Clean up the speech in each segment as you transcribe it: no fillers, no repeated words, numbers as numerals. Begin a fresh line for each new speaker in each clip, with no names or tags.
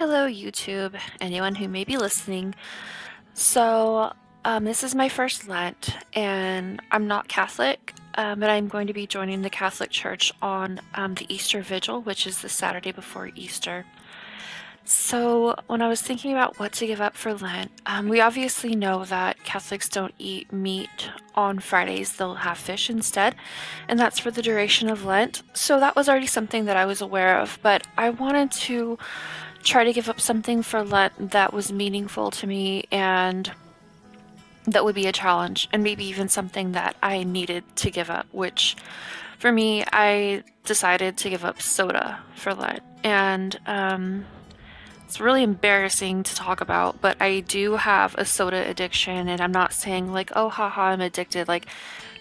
Hello, YouTube, anyone who may be listening. This is my first Lent, and I'm not Catholic, but I'm going to be joining the Catholic Church on the Easter Vigil, which is the Saturday before Easter. So, when I was thinking about what to give up for Lent, we obviously know that Catholics don't eat meat on Fridays, they'll have fish instead, and that's for the duration of Lent. So, that was already something that I was aware of, but I wanted to try to give up something for Lent that was meaningful to me and that would be a challenge, and maybe even something that I needed to give up, which for me, I decided to give up soda for Lent. And it's really embarrassing to talk about, but I do have a soda addiction, and I'm not saying like, oh, haha, I'm addicted. Like,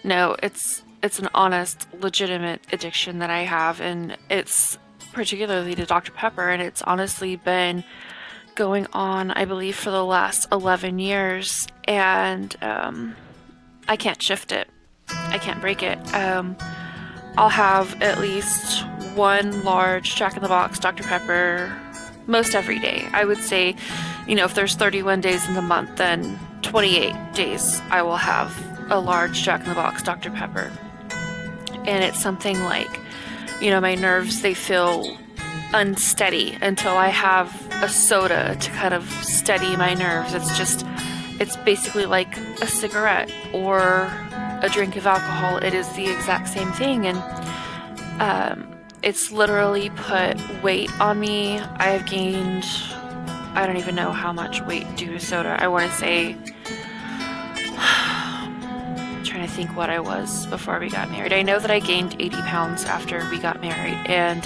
no, it's an honest, legitimate addiction that I have, and it's particularly to Dr. Pepper, and it's honestly been going on, I believe, for the last 11 years, and I can't shift it. I can't break it. I'll have at least one large Jack in the Box Dr. Pepper most every day. I would say, if there's 31 days in the month, then 28 days I will have a large Jack in the Box Dr. Pepper. And it's something like, my nerves, they feel unsteady until I have a soda to kind of steady my nerves. It's basically like a cigarette or a drink of alcohol. It is the exact same thing, and it's literally put weight on me. I have gained, I don't even know how much weight due to soda. I want to say, I'm trying to think what I was before we got married. I know that I gained 80 pounds after we got married, and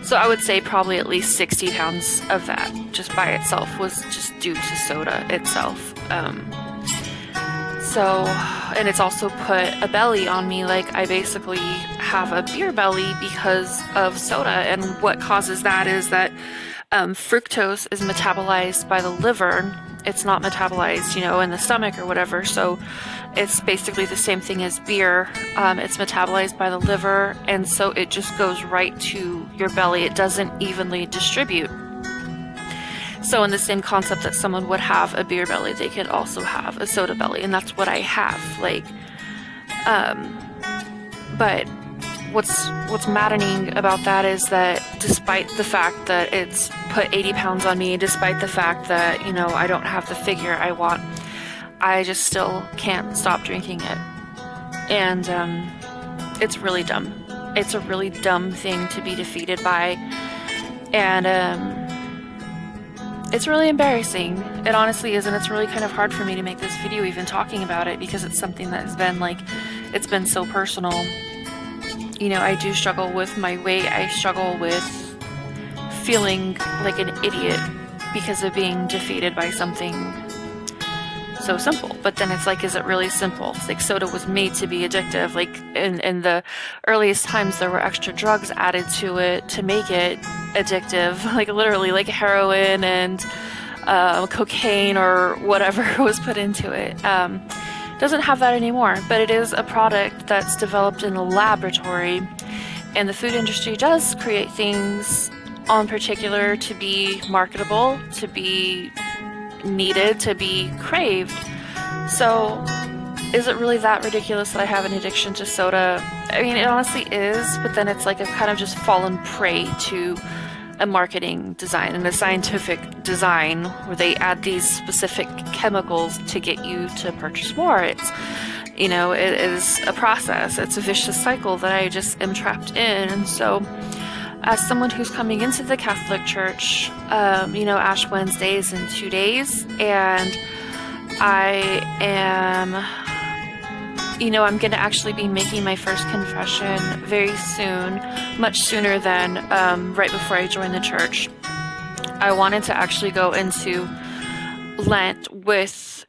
so I would say probably at least 60 pounds of that just by itself was just due to soda itself. And it's also put a belly on me. Like, I basically have a beer belly because of soda, and what causes that is that fructose is metabolized by the liver. It's not metabolized, in the stomach or whatever. So it's basically the same thing as beer. It's metabolized by the liver, and so it just goes right to your belly. It doesn't evenly distribute. So in the same concept that someone would have a beer belly, they could also have a soda belly, and that's what I have. But what's maddening about that is that despite the fact that it's put 80 pounds on me, despite the fact that, I don't have the figure I want, I just still can't stop drinking it. And it's really dumb. It's a really dumb thing to be defeated by. And it's really embarrassing. It honestly is, and it's really kind of hard for me to make this video even talking about it because it's something that has been it's been so personal. I do struggle with my weight. I struggle with feeling like an idiot because of being defeated by something so simple. But then it's like, is it really simple? It's like soda was made to be addictive. Like in the earliest times, there were extra drugs added to it to make it addictive, like literally like heroin and cocaine or whatever was put into it. Doesn't have that anymore, but it is a product that's developed in a laboratory, and the food industry does create things on particular to be marketable, to be needed, to be craved. So is it really that ridiculous that I have an addiction to soda? I mean, it honestly is, but then it's like I've kind of just fallen prey to a marketing design and a scientific design where they add these specific chemicals to get you to purchase more. It's, it is a process. It's a vicious cycle that I just am trapped in. And so as someone who's coming into the Catholic Church, Ash Wednesday is in 2 days, and I am, I'm going to actually be making my first confession very soon, much sooner than right before I join the church. I wanted to actually go into Lent with,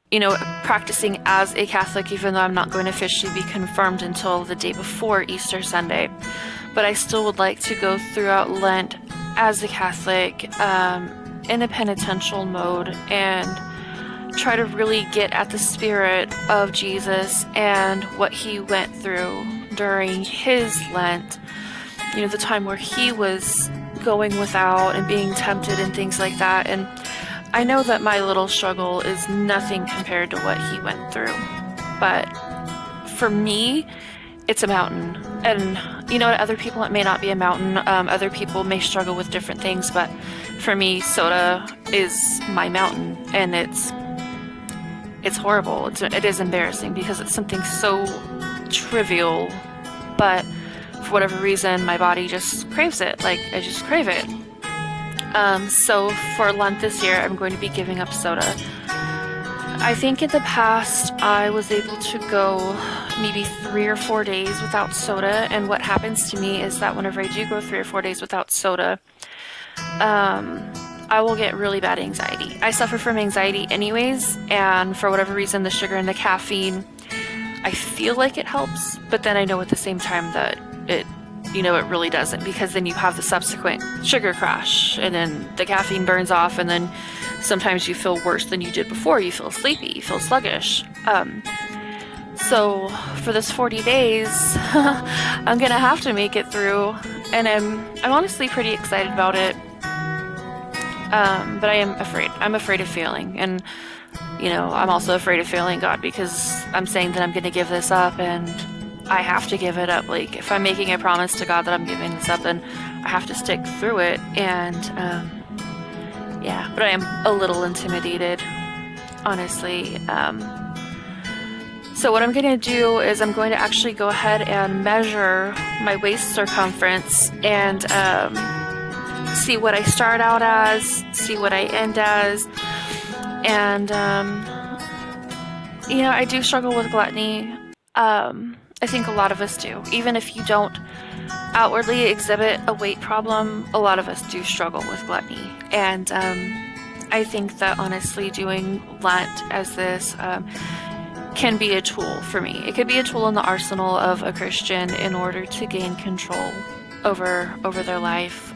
practicing as a Catholic, even though I'm not going to officially be confirmed until the day before Easter Sunday. But I still would like to go throughout Lent as a Catholic in a penitential mode and try to really get at the spirit of Jesus and what he went through during his Lent. The time where he was going without and being tempted and things like that. And I know that my little struggle is nothing compared to what he went through. But for me, it's a mountain. And you know, to other people, it may not be a mountain. Other people may struggle with different things. But for me, soda is my mountain. And it's horrible. It is embarrassing because it's something so trivial. But for whatever reason, my body just craves it. Like, I just crave it. So for Lent this year, I'm going to be giving up soda. I think in the past, I was able to go maybe 3 or 4 days without soda. And what happens to me is that whenever I do go 3 or 4 days without soda, I will get really bad anxiety. I suffer from anxiety anyways, and for whatever reason, the sugar and the caffeine, I feel like it helps, but then I know at the same time that it really doesn't, because then you have the subsequent sugar crash, and then the caffeine burns off, and then sometimes you feel worse than you did before. You feel sleepy, you feel sluggish. So for this 40 days, I'm gonna have to make it through, and I'm honestly pretty excited about it. But I am afraid. I'm afraid of failing, and I'm also afraid of failing God, because I'm saying that I'm going to give this up, and I have to give it up. Like, if I'm making a promise to God that I'm giving this up, then I have to stick through it. And yeah, but I am a little intimidated, honestly. So what I'm going to do is I'm going to actually go ahead and measure my waist circumference and see what I start out as, see what I end as. And I do struggle with gluttony. I think a lot of us do. Even if you don't outwardly exhibit a weight problem, a lot of us do struggle with gluttony. And I think that honestly doing Lent as this can be a tool for me. It could be a tool in the arsenal of a Christian in order to gain control over their life.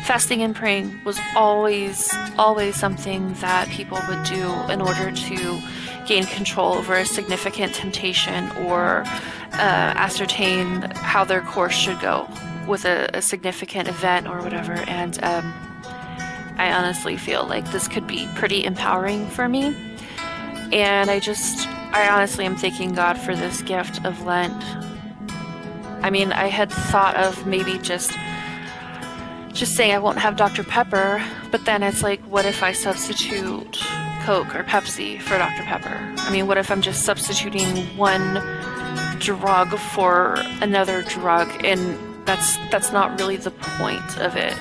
Fasting and praying was always something that people would do in order to gain control over a significant temptation, or ascertain how their course should go with a significant event or whatever. And I honestly feel like this could be pretty empowering for me. And I honestly am thanking God for this gift of Lent. I mean, I had thought of maybe just saying I won't have Dr. Pepper, but then it's like, what if I substitute Coke or Pepsi for Dr. Pepper? I mean, what if I'm just substituting one drug for another drug? And that's not really the point of it.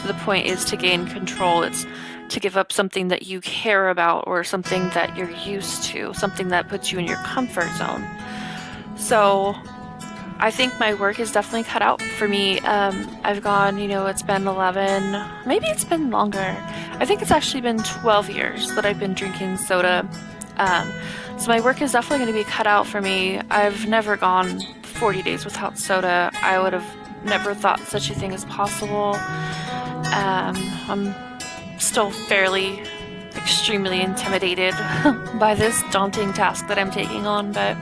The point is to gain control. It's to give up something that you care about, or something that you're used to, something that puts you in your comfort zone. So I think my work is definitely cut out for me. I've gone, it's been 11, maybe it's been longer. I think it's actually been 12 years that I've been drinking soda. So my work is definitely going to be cut out for me. I've never gone 40 days without soda. I would have never thought such a thing is possible. I'm still extremely intimidated by this daunting task that I'm taking on, but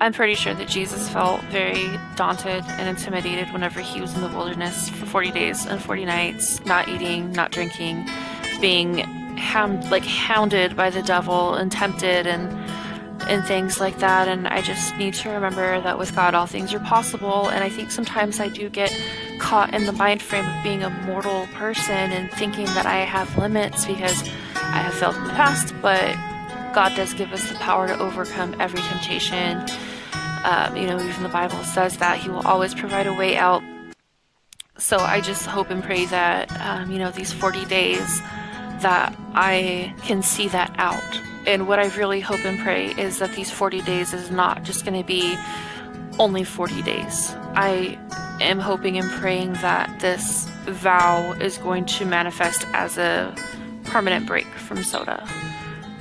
I'm pretty sure that Jesus felt very daunted and intimidated whenever he was in the wilderness for 40 days and 40 nights, not eating, not drinking, being hounded by the devil and tempted and things like that. And I just need to remember that with God all things are possible. And I think sometimes I do get caught in the mind frame of being a mortal person and thinking that I have limits because I have failed in the past, but God does give us the power to overcome every temptation. Even the Bible says that he will always provide a way out. So I just hope and pray that, these 40 days that I can see that out. And what I really hope and pray is that these 40 days is not just going to be only 40 days. I am hoping and praying that this vow is going to manifest as a permanent break from soda.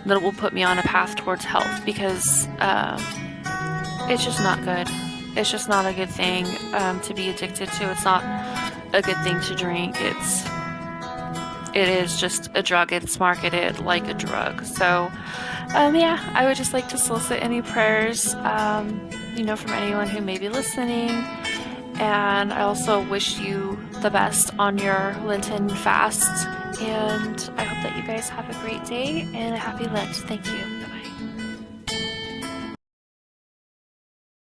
That it will put me on a path towards health, because it's just not good. It's just not a good thing to be addicted to. It's not a good thing to drink. It is just a drug. It's marketed like a drug. So, I would just like to solicit any prayers, from anyone who may be listening. And I also wish you the best on your Lenten fast. And I hope that you guys have a great day and a happy Lent. Thank you. Bye bye.